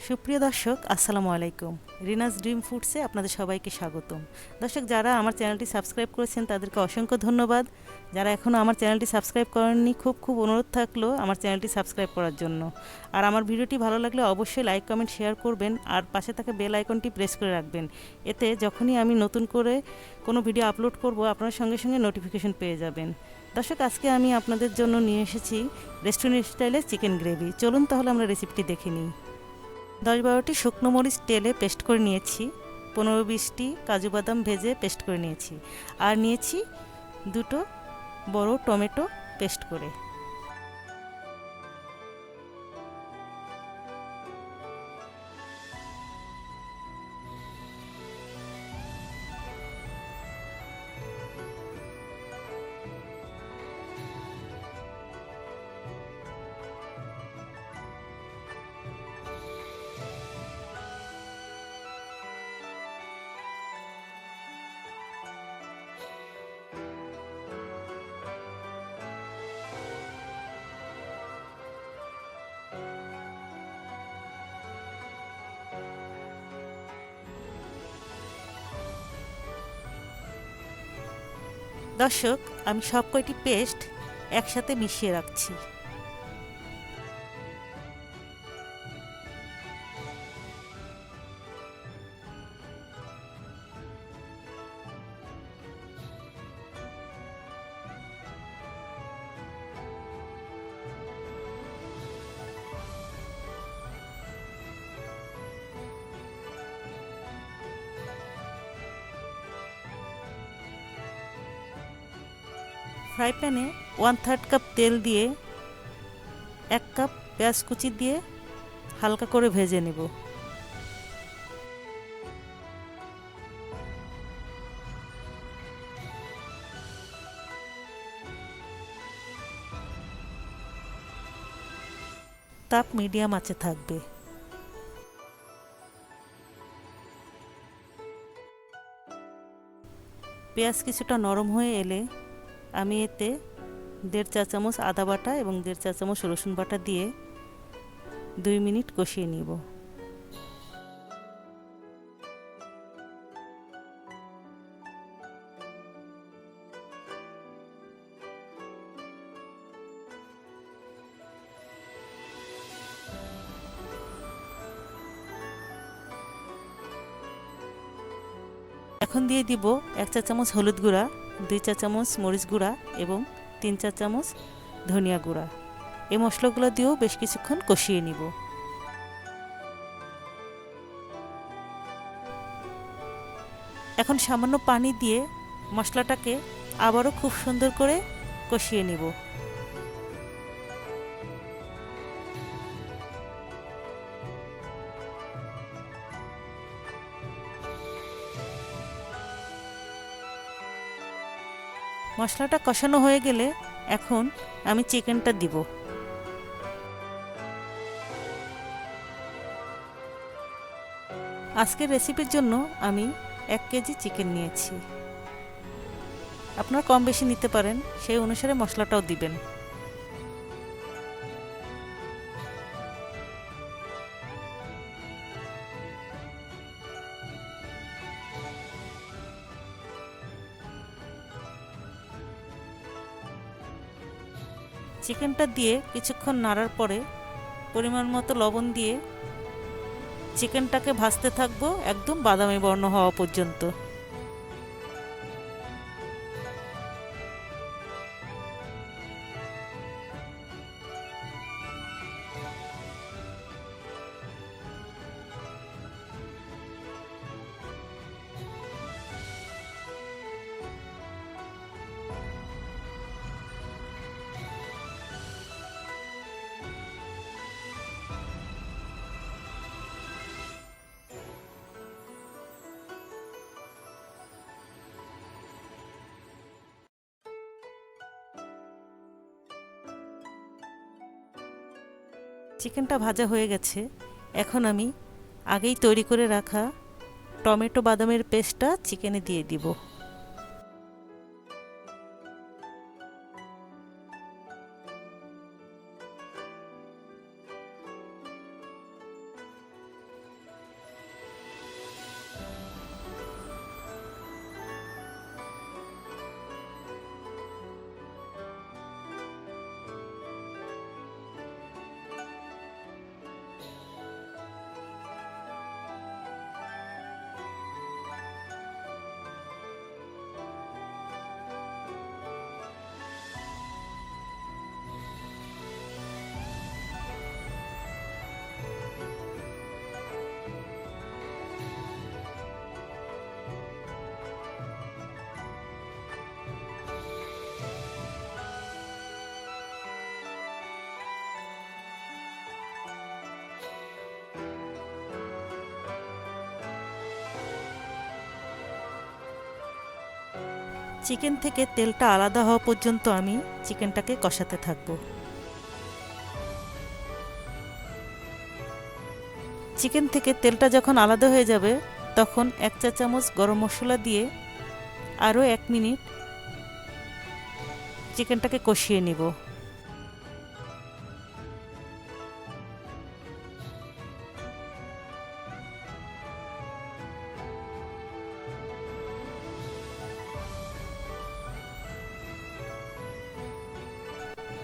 সুপ্রিয় দর্শক আসসালামু আলাইকুম। রিনাজ ড্রিম ফুডসে আপনাদের সবাইকে স্বাগতম। দর্শক যারা আমার চ্যানেলটি সাবস্ক্রাইব করেছেন তাদেরকে অসংখ্য ধন্যবাদ। যারা এখনও আমার চ্যানেলটি সাবস্ক্রাইব করেননি খুব অনুরোধ থাকলো আমার চ্যানেলটি সাবস্ক্রাইব করার জন্য। আর আমার ভিডিওটি ভালো লাগলে অবশ্যই লাইক কমেন্ট শেয়ার করবেন আর পাশে থাকা বেল আইকনটি প্রেস করে রাখবেন। এতে যখনই আমি নতুন করে কোনো ভিডিও আপলোড করব আপনারা সঙ্গে সঙ্গে নোটিফিকেশন পেয়ে যাবেন। দর্শক আজকে আমি আপনাদের জন্য নিয়ে এসেছি রেস্টুরেন্ট স্টাইলের চিকেন গ্রেভি। চলুন তাহলে আমরা রেসিপিটি দেখে নিই। 10-12টি শুকনো মরিচ তেলে পেস্ট করে নিয়েছি, 15-20টি কাজু বাদাম ভেজে পেস্ট করে নিয়েছি, আর নিয়েছি 2টো বড় টমেটো পেস্ট করে। দর্শক আমি সব কয়টি পেস্ট একসাথে মিশিয়ে রাখছি। ফ্রাই প্যানে 1/3 কাপ তেল দিয়ে 1 কাপ পেঁয়াজ কুচি দিয়ে হালকা করে ভেজে নেব। তাপ মিডিয়াম আঁচে থাকবে। পেঁয়াজ কিছুটা নরম হয়ে এলে আমি এতে 1.5 চা চামচ আদা বাটা এবং 1.5 চা চামচ রসুন বাটা দিয়ে 2 মিনিট কষিয়ে নিব। এখন দিয়ে দিব 1 চা চামচ হলুদ গুঁড়া, 2 চা চামচ মরিচ গুঁড়া এবং 3 চা চামচ ধনিয়া গুঁড়া। এই মশলাগুলো দিয়েও বেশ কিছুক্ষণ কষিয়ে নিব। এখন সামান্য পানি দিয়ে মশলাটাকে আবারও খুব সুন্দর করে কষিয়ে নিব। মশলাটা কষানো হয়ে গেলে এখন আমি চিকেনটা দিব। আজকের রেসিপির জন্য আমি 1 কেজি চিকেন নিয়েছি। আপনারা কম বেশি নিতে পারেন, সেই অনুসারে মশলাটাও দিবেন। চিকেনটা দিয়ে কিছুক্ষণ নাড়ার পরে পরিমাণ মতো লবণ দিয়ে চিকেনটাকে ভাজতে থাকবো একদম বাদামি বর্ণ হওয়া পর্যন্ত। চিকেনটা ভাজা হয়ে গেছে। এখন আমি আগেই তৈরি করে রাখা টমেটো বাদামের পেস্টটা চিকেনে দিয়ে দিব। চিকেন থেকে তেলটা আলাদা হওয়া পর্যন্ত আমি চিকেনটাকে কষাতে থাকব। চিকেন থেকে তেলটা যখন আলাদা হয়ে যাবে তখন 1 চা চামচ গরম মশলা দিয়ে আরও 1 মিনিট চিকেনটাকে কষিয়ে নিব।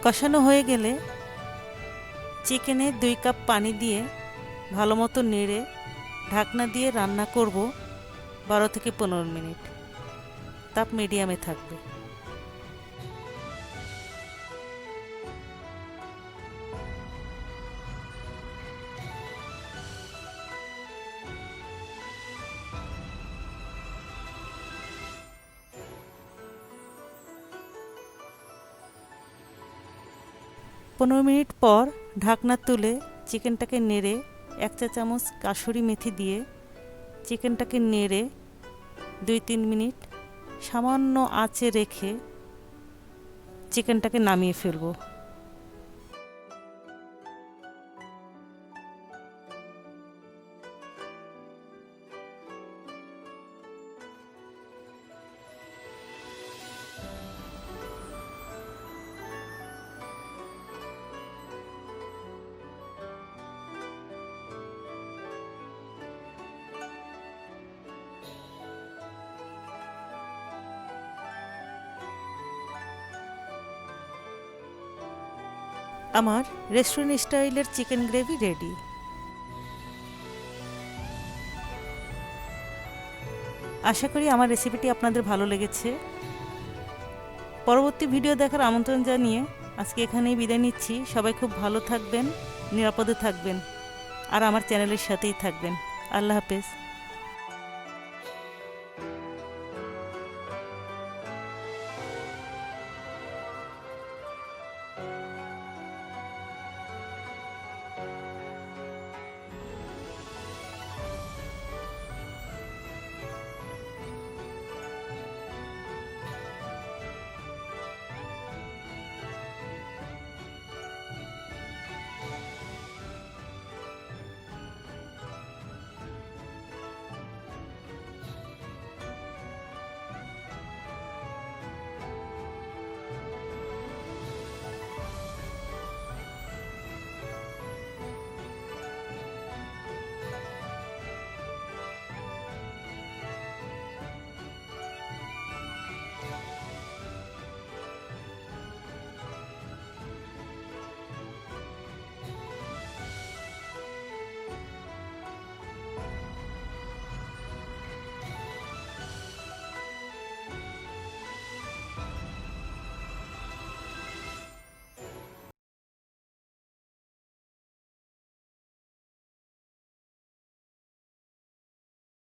কষানো হয়ে গেলে চিকেনে 2 কাপ পানি দিয়ে ভালো মতো নেড়ে ঢাকনা দিয়ে রান্না করব 12 থেকে 15 মিনিট। তাপ মিডিয়ামে থাকবে। পনেরো মিনিট পর ঢাকনা তুলে চিকেনটাকে নেড়ে 1 চা চামচ কাসুরি মেথি দিয়ে চিকেনটাকে নেড়ে 2-3 মিনিট সামান্য আঁচে রেখে চিকেনটাকে নামিয়ে ফেলব। আমার রেস্টুরেন্ট স্টাইলের চিকেন গ্রেভি রেডি। আশা করি আমার রেসিপিটি আপনাদের ভালো লেগেছে। পরবর্তী ভিডিও দেখার আমন্ত্রণ জানিয়ে আজকে এখানেই বিদায় নিচ্ছি। সবাই খুব ভালো থাকবেন, নিরাপদে থাকবেন আর আমার চ্যানেলের সাথেই থাকবেন। আল্লাহ হাফেজ।